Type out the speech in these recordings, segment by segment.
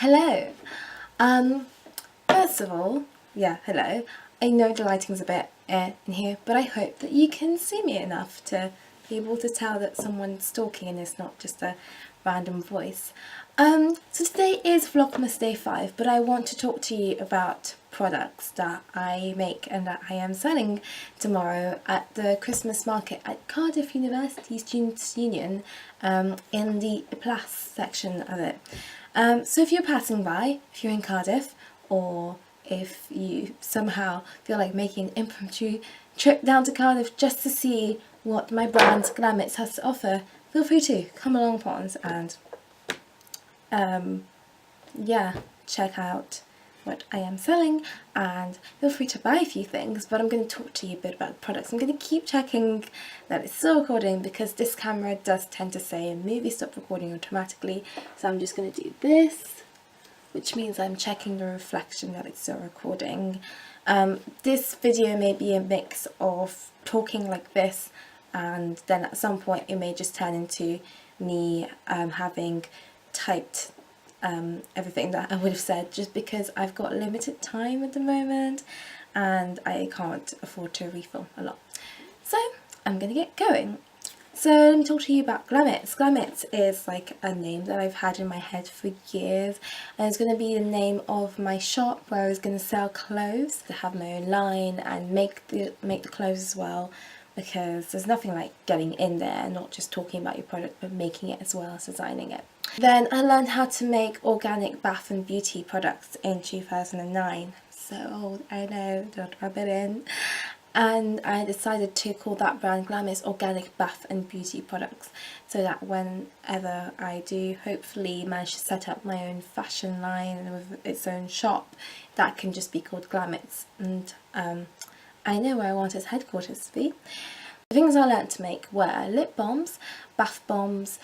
Hello. First of all, hello. I know the lighting's a bit in here, but I hope that you can see me enough to be able to tell that someone's talking and it's not just a random voice. So today is Vlogmas Day 5, but I want to talk to you about products that I make and that I am selling tomorrow at the Christmas market at Cardiff University Students' Union in the Place section of it. So if you're passing by, if you're in Cardiff, or if you somehow feel like making an impromptu trip down to Cardiff just to see what my brand Glamitz has to offer, feel free to come along, Pons, and check out what I am selling, and feel free to buy a few things. But I'm going to talk to you a bit about the products. I'm going to keep checking that it's still recording because this camera does tend to say movie stop recording automatically, so I'm just going to do this, which means I'm checking the reflection that it's still recording. This video may be a mix of talking like this, and then at some point it may just turn into me having typed everything that I would have said, just because I've got limited time at the moment and I can't afford to refill a lot. So I'm gonna get going. So let me talk to you about Glamitz. Glamitz is like a name that I've had in my head for years, and it's going to be the name of my shop where I was going to sell clothes, to have my own line and make the clothes as well, because there's nothing like getting in there, not just talking about your product but making it as well as designing it. Then I learned how to make organic bath and beauty products in 2009. So old, I know, don't rub it in. And I decided to call that brand Glamitz Organic Bath and Beauty Products, so that whenever I do hopefully manage to set up my own fashion line with its own shop, that can just be called Glamitz. And I know where I want its headquarters to be. The things I learned to make were lip balms, bath bombs,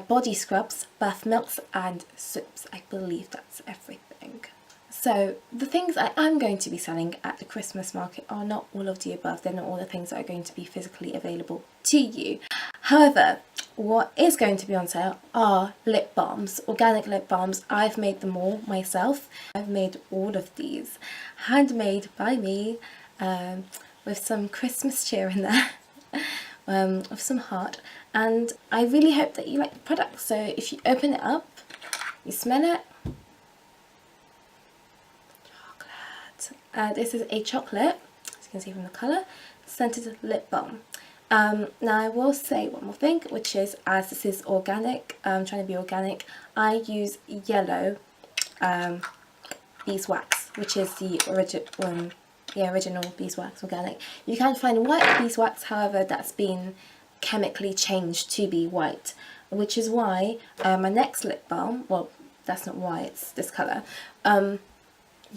body scrubs, bath milks and soups. I believe that's everything. So the things I am going to be selling at the Christmas market are not all of the above. They're not all the things that are going to be physically available to you. However, what is going to be on sale are lip balms, organic lip balms. I've made them all myself. I've made all of these, handmade by me, with some Christmas cheer in there, with some heart. And I really hope that you like the product. So if you open it up, you smell it. This is a chocolate, as you can see from the colour, scented lip balm. Now I will say one more thing, which is, as this is organic, trying to be organic, I use yellow beeswax, which is the original beeswax organic. You can find white beeswax, however that's been chemically changed to be white, which is why my next lip balm, well that's not why, it's this colour,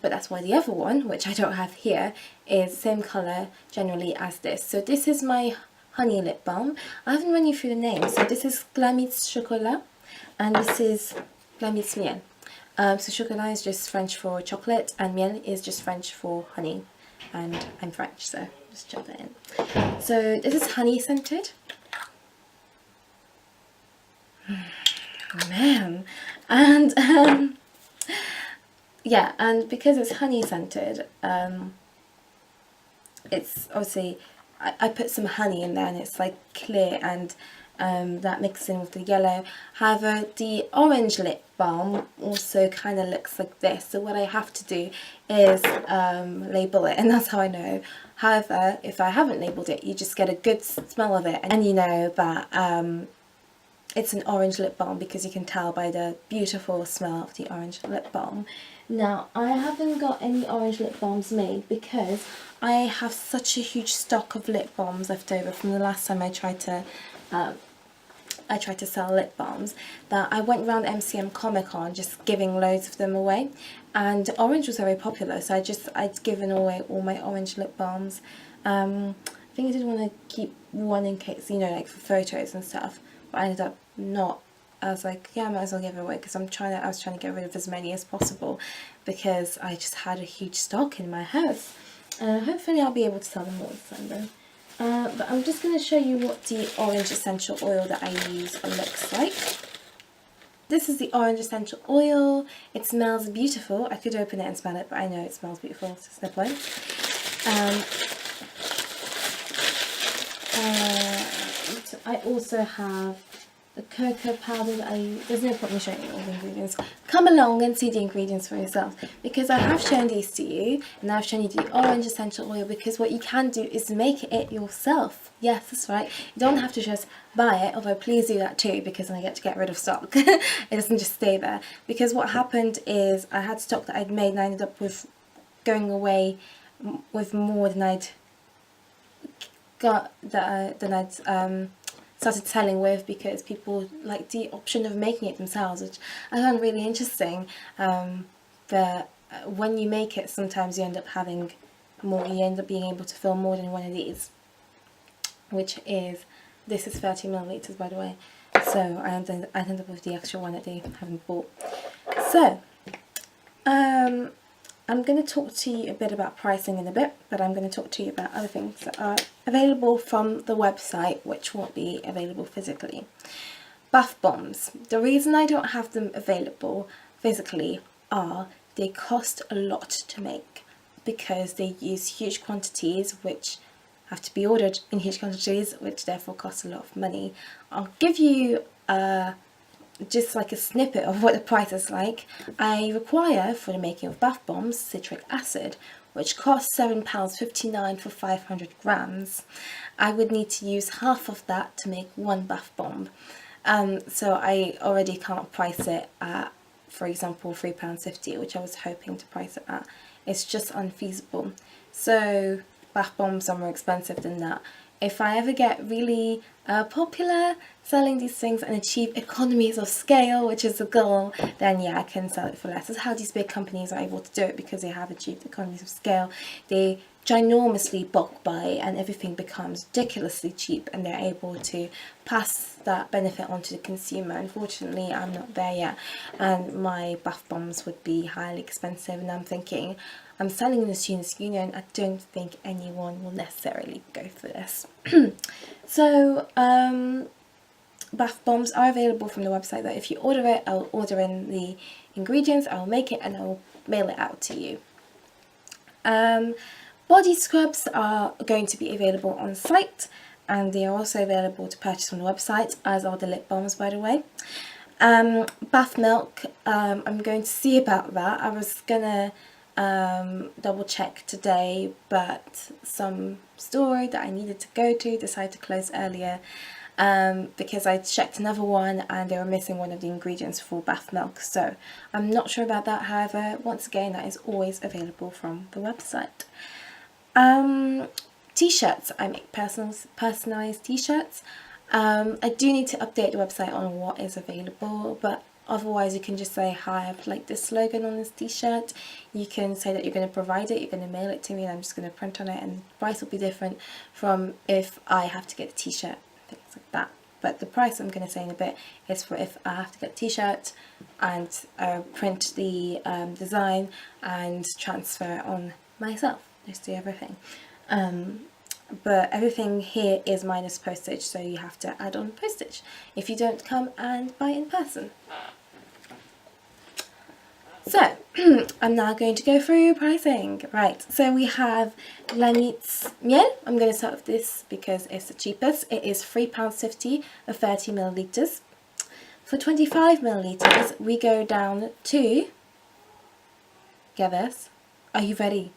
but that's why the other one, which I don't have here, is the same colour generally as this. So this is my honey lip balm. I haven't run you through the names. So this is Glamitz Chocolat and this is Glamitz Miel. So chocolat is just French for chocolate and miel is just French for honey. And I'm French, so just jump that in. So this is honey scented. Man. And yeah, and because it's honey scented, it's obviously, I put some honey in there and it's like clear, and that mixes in with the yellow. However, the orange lip balm also kind of looks like this, so what I have to do is label it, and that's how I know. However, if I haven't labelled it, you just get a good smell of it and you know that it's an orange lip balm, because you can tell by the beautiful smell of the orange lip balm. Now, I haven't got any orange lip balms made because I have such a huge stock of lip balms left over from the last time I tried to sell lip balms, that I went around MCM Comic Con just giving loads of them away, and orange was very popular, so I'd given away all my orange lip balms. I think I didn't want to keep one in case, you know, like for photos and stuff, but I ended up not. I was like, yeah, I might as well give it away, because I was trying to get rid of as many as possible, because I just had a huge stock in my house. Hopefully I'll be able to sell them all this time then. But I'm just going to show you what the orange essential oil that I use looks like. This is the orange essential oil. It smells beautiful. I could open it and smell it, but I know it smells beautiful, so there's no point. I also have the cocoa powder that there's no point in showing you all the ingredients. Come along and see the ingredients for yourself, because I have shown these to you, and I've shown you the orange essential oil, because what you can do is make it yourself. Yes, that's right. You don't have to just buy it, although please do that too, because then I get to get rid of stock. It doesn't just stay there, because what happened is I had stock that I'd made and I ended up with going away with more than I'd got, than I'd started selling with, because people like the option of making it themselves, which I found really interesting. But when you make it, sometimes you end up having more, you end up being able to fill more than one of these, which is, this is 30 milliliters by the way, so I ended up with the extra one that they haven't bought. So I'm going to talk to you a bit about pricing in a bit, but I'm going to talk to you about other things that are available from the website, which won't be available physically. Bath bombs. The reason I don't have them available physically are they cost a lot to make, because they use huge quantities which have to be ordered in huge quantities, which therefore costs a lot of money. I'll give you just like a snippet of what the price is like. I require, for the making of bath bombs, citric acid, which costs £7.59 for 500 grams. I would need to use half of that to make one bath bomb. So I already can't price it at, for example, £3.50, which I was hoping to price it at. It's just unfeasible. So bath bombs are more expensive than that. If I ever get really popular selling these things and achieve economies of scale, which is the goal, then yeah, I can sell it for less. That's how these big companies are able to do it, because they have achieved economies of scale. They ginormously bulk buy and everything becomes ridiculously cheap, and they're able to pass that benefit on to the consumer. Unfortunately, I'm not there yet, and my bath bombs would be highly expensive, and I'm thinking, I'm selling in the Students' Union, I don't think anyone will necessarily go for this. So bath bombs are available from the website, that if you order it, I'll order in the ingredients, I'll make it, and I'll mail it out to you. Body scrubs are going to be available on site, and they are also available to purchase from the website, as are the lip balms, by the way. Bath milk, I'm going to see about that. I was gonna double check today, but some store that I needed to go to decided to close earlier, because I checked another one and they were missing one of the ingredients for bath milk, so I'm not sure about that. However, once again, that is always available from the website. T-shirts, I make personalized t-shirts. I do need to update the website on what is available, but otherwise you can just say, hi, I'd like this slogan on this t-shirt. You can say that you're going to provide it, you're going to mail it to me, and I'm just going to print on it, and the price will be different from if I have to get a t-shirt, things like that. But the price I'm going to say in a bit is for if I have to get a t-shirt and print the design and transfer on myself, just do everything. But everything here is minus postage, so you have to add on postage if you don't come and buy in person. So I'm now going to go through pricing. Right, so we have Glamitz miel. I'm going to start with this because it's the cheapest. It is £3.50 for 30 millilitres. For 25 millilitres, we go down to, get this, are you ready?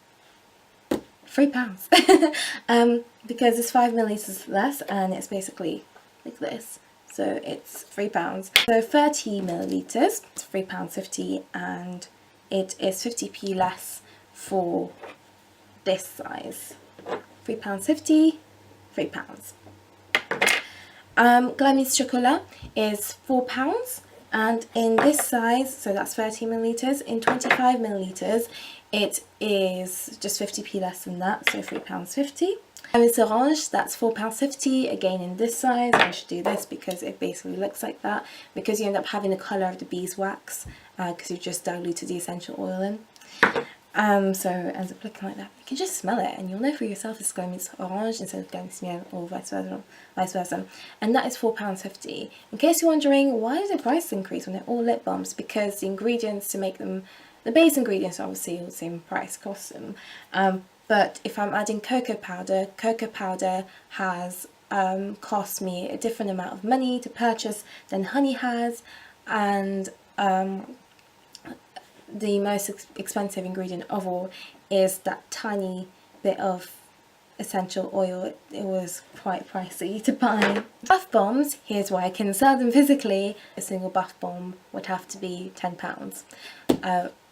£3. Because it's 5 millilitres less, and it's basically like this, so it's £3. So 30 millilitres, it's £3.50, and it is 50p less for this size. £3.50, £3. Glamitz chocolat is £4, and in this size, so that's 30 millilitres, in 25 millilitres, it is just 50p less than that, so £3.50. Glamitz orange, that's £4.50, again in this size. I should do this because it basically looks like that, because you end up having the colour of the beeswax, because you just diluted the essential oil in. So it ends up looking like that. You can just smell it and you'll know for yourself it's Glamitz Orange instead of Glamitz Miel, or vice versa. And that is £4.50. In case you're wondering, why is the price increase when they're all lip balms? Because the ingredients to make them, the base ingredients are obviously all the same price, cost them. But if I'm adding cocoa powder has cost me a different amount of money to purchase than honey has, and the most expensive ingredient of all is that tiny bit of essential oil. It was quite pricey to buy. Bath bombs, here's why I can sell them physically. A single bath bomb would have to be £10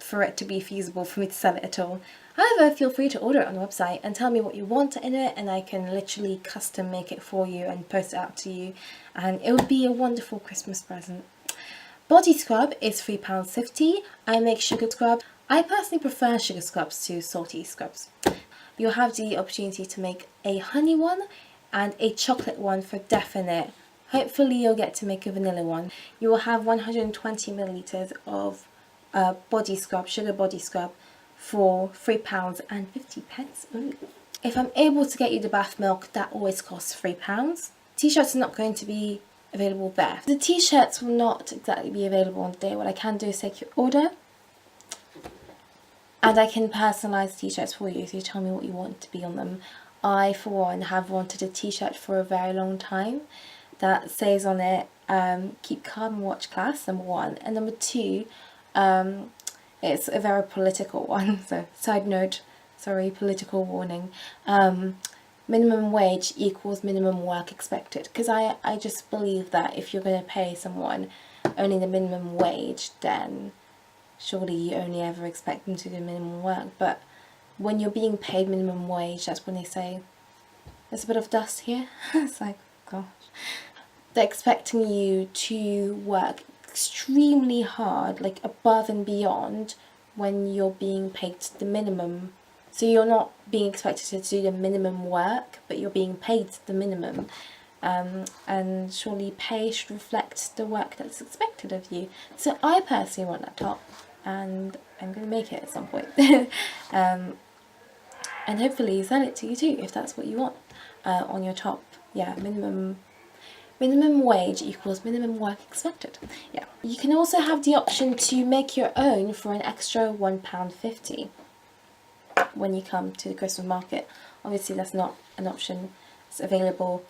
for it to be feasible for me to sell it at all. However, feel free to order it on the website and tell me what you want in it, and I can literally custom make it for you and post it out to you, and it would be a wonderful Christmas present. Body scrub is £3.50. I make sugar scrub. I personally prefer sugar scrubs to salty scrubs. You'll have the opportunity to make a honey one and a chocolate one for definite. Hopefully you'll get to make a vanilla one. You will have 120 millilitres of body scrub, sugar body scrub, for £3.50. Ooh. If I'm able to get you the bath milk, that always costs £3. T-shirts are not going to be available there. The t-shirts will not exactly be available on the day. What I can do is take your order and I can personalise t-shirts for you, so you tell me what you want to be on them. I, for one, have wanted a t-shirt for a very long time that says on it, keep calm and watch class, number one, and number two, it's a very political one, so side note, sorry, political warning. Minimum wage equals minimum work expected, because I just believe that if you're going to pay someone only the minimum wage, then surely you only ever expect them to do minimum work. But when you're being paid minimum wage, that's when they say there's a bit of dust here. It's like, gosh, they're expecting you to work extremely hard, like above and beyond, when you're being paid the minimum. So you're not being expected to do the minimum work, but you're being paid the minimum. And surely pay should reflect the work that's expected of you. So I personally want that top, and I'm going to make it at some point. And hopefully sell it to you too, if that's what you want on your top. Yeah, minimum wage equals minimum work expected. Yeah. You can also have the option to make your own for an extra £1.50 when you come to the Christmas market. Obviously that's not an option that's available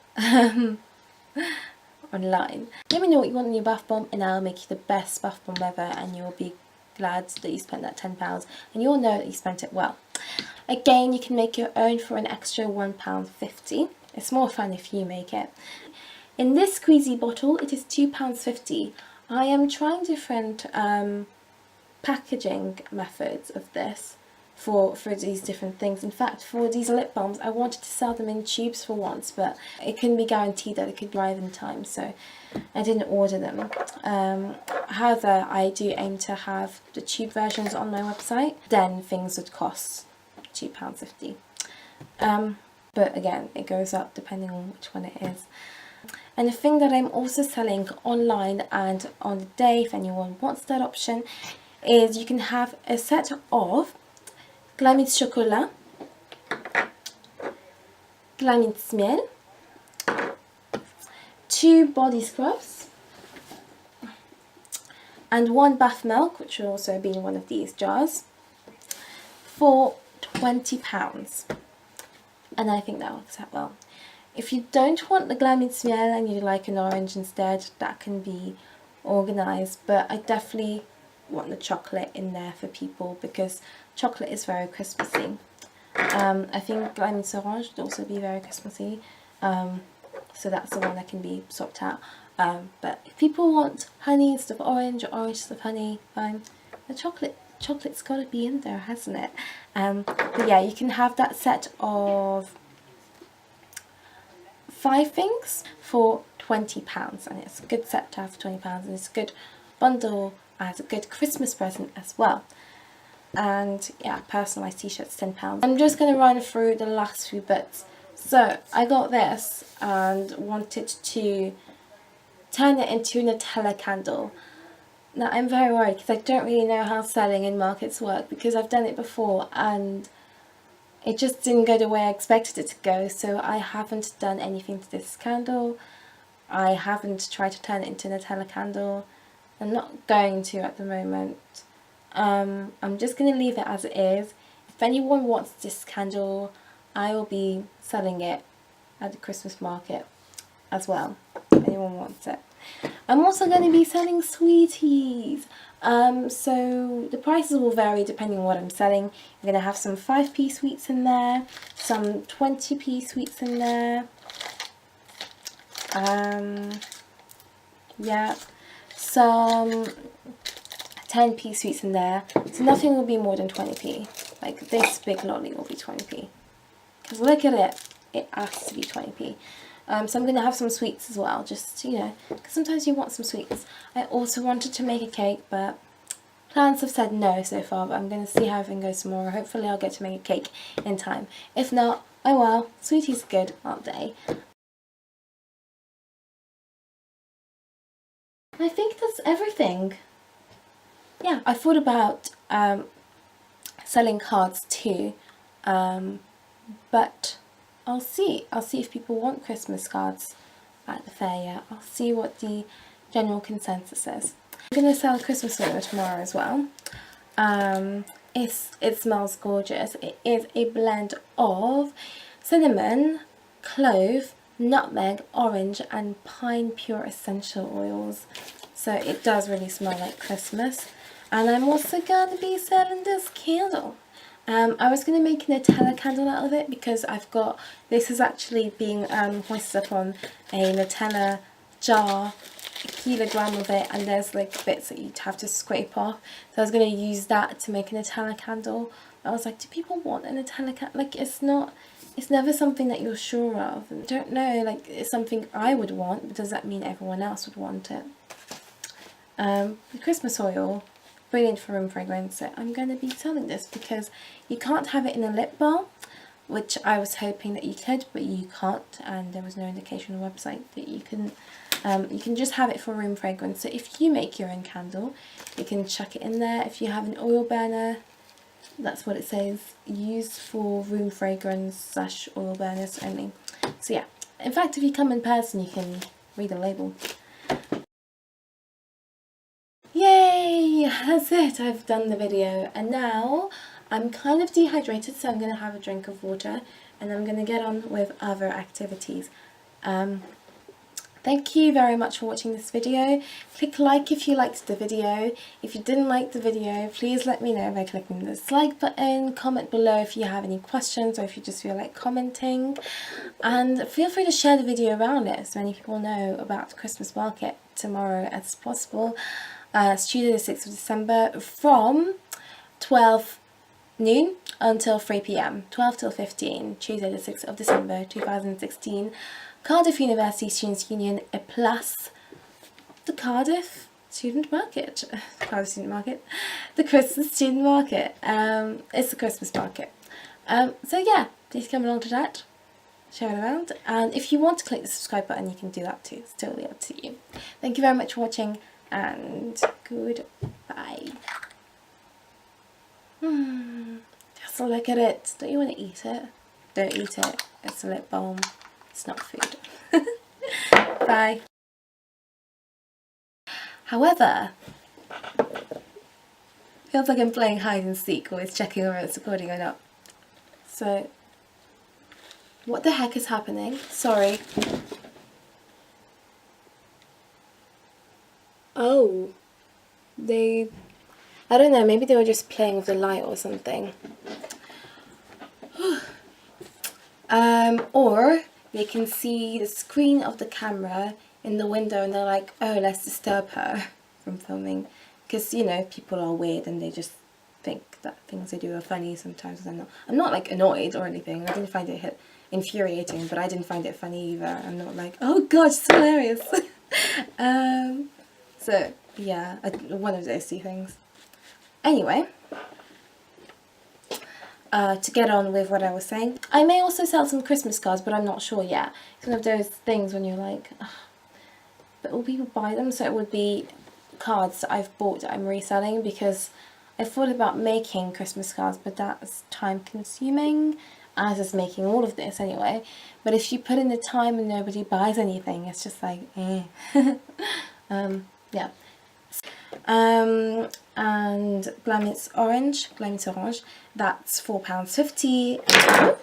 online. Let me know what you want in your bath bomb and I'll make you the best bath bomb ever, and you'll be glad that you spent that £10 and you'll know that you spent it well. Again, you can make your own for an extra £1.50. It's more fun if you make it. In this squeezy bottle, it is £2.50. I am trying different packaging methods of this for these different things. In fact, for these lip balms, I wanted to sell them in tubes for once, but it couldn't be guaranteed that it could arrive in time, so I didn't order them. However, I do aim to have the tube versions on my website. Then things would cost £2.50. But again, it goes up depending on which one it is. And the thing that I'm also selling online and on the day, if anyone wants that option, is you can have a set of Glamitz Chocolat, Glamitz Miel, 2 body scrubs, and 1 bath milk, which will also be in one of these jars, for £20. And I think that works out well. If you don't want the Glamitz Miel and you like an orange instead, that can be organised, but I definitely want the chocolate in there for people because chocolate is very Christmassy. I think Glamitz Orange would also be very Christmassy, so that's the one that can be swapped out. But if people want honey instead of orange, or orange instead of honey, fine. The chocolate's got to be in there, hasn't it? But yeah, you can have that set of 5 things for £20, and it's a good set to have for £20, and it's a good bundle as a good Christmas present as well. And yeah, personalised t-shirts, £10. I'm just going to run through the last few bits. So I got this and wanted to turn it into a Nutella candle. Now I'm very worried because I don't really know how selling in markets work, because I've done it before and it just didn't go the way I expected it to go. So I haven't done anything to this candle. I haven't tried to turn it into a Nutella candle. I'm not going to at the moment. I'm just going to leave it as it is. If anyone wants this candle, I will be selling it at the Christmas market as well, if anyone wants it. I'm also going to be selling sweeties. So the prices will vary depending on what I'm selling. I'm going to have some 5p sweets in there, some 20p sweets in there. Yeah, some 10p sweets in there. So nothing will be more than 20p. Like this big lolly will be 20p. Because look at it, it has to be 20p. So I'm going to have some sweets as well, just, you know, because sometimes you want some sweets. I also wanted to make a cake, but plans have said no so far, but I'm going to see how everything goes tomorrow. Hopefully I'll get to make a cake in time. If not, oh well, sweeties are good, aren't they? I think that's everything. Yeah, I thought about selling cards too, but I'll see if people want Christmas cards at the fair yet. I'll see what the general consensus is. I'm going to sell Christmas oil tomorrow as well. It smells gorgeous. It is a blend of cinnamon, clove, nutmeg, orange and pine pure essential oils. So it does really smell like Christmas. And I'm also going to be selling this candle. I was going to make a Nutella candle out of it because this is actually being hoisted up on a Nutella jar, a kilogram of it, and there's like bits that you'd have to scrape off. So I was going to use that to make a Nutella candle. I was like, do people want a Nutella candle? Like, it's never something that you're sure of. I don't know, like, it's something I would want, but does that mean everyone else would want it? The Christmas oil, brilliant for room fragrance, so I'm going to be selling this because you can't have it in a lip balm, which I was hoping that you could, but you can't, and there was no indication on the website that you can. You can just have it for room fragrance. So if you make your own candle, you can chuck it in there. If you have an oil burner, that's what it says, used for room fragrance / oil burners only. So yeah, in fact, if you come in person, you can read the label. Yay! That's it, I've done the video, and now I'm kind of dehydrated, so I'm going to have a drink of water and I'm going to get on with other activities. Thank you very much for watching this video. Click like if you liked the video. If you didn't like the video, please let me know by clicking the dislike button. Comment below if you have any questions or if you just feel like commenting. And feel free to share the video around it so many people know about the Christmas market tomorrow as possible. It's Tuesday the 6th of December from 12 noon until 3 p.m. 12 till 15, Tuesday the 6th of December 2016. Cardiff University Students' Union plus the Cardiff Student Market. Cardiff Student Market. The Christmas Student Market. It's the Christmas market. So yeah, please come along to that. Share it around. And if you want to click the subscribe button, you can do that too. It's totally up to you. Thank you very much for watching and goodbye. Just look at it. Don't you want to eat it? Don't eat it. It's a lip balm. It's not food. Bye. However, feels like I'm playing hide and seek, always checking whether it's recording or not. So, what the heck is happening? Sorry. Oh, I don't know, maybe they were just playing with the light or something. Or they can see the screen of the camera in the window and they're like, oh, let's disturb her from filming. Because, you know, people are weird and they just think that things they do are funny sometimes. I'm not like annoyed or anything. I didn't find it infuriating, but I didn't find it funny either. I'm not like, oh gosh, it's hilarious. So, yeah, one of those two things. Anyway, to get on with what I was saying, I may also sell some Christmas cards, but I'm not sure yet. It's one of those things when you're like, ugh, but will people buy them? So it would be, cards that I've bought that I'm reselling, because I thought about making Christmas cards, but that's time consuming, as is making all of this anyway. But if you put in the time and nobody buys anything, it's just like, eh. Yeah. And Glamitz Orange, that's £4.50.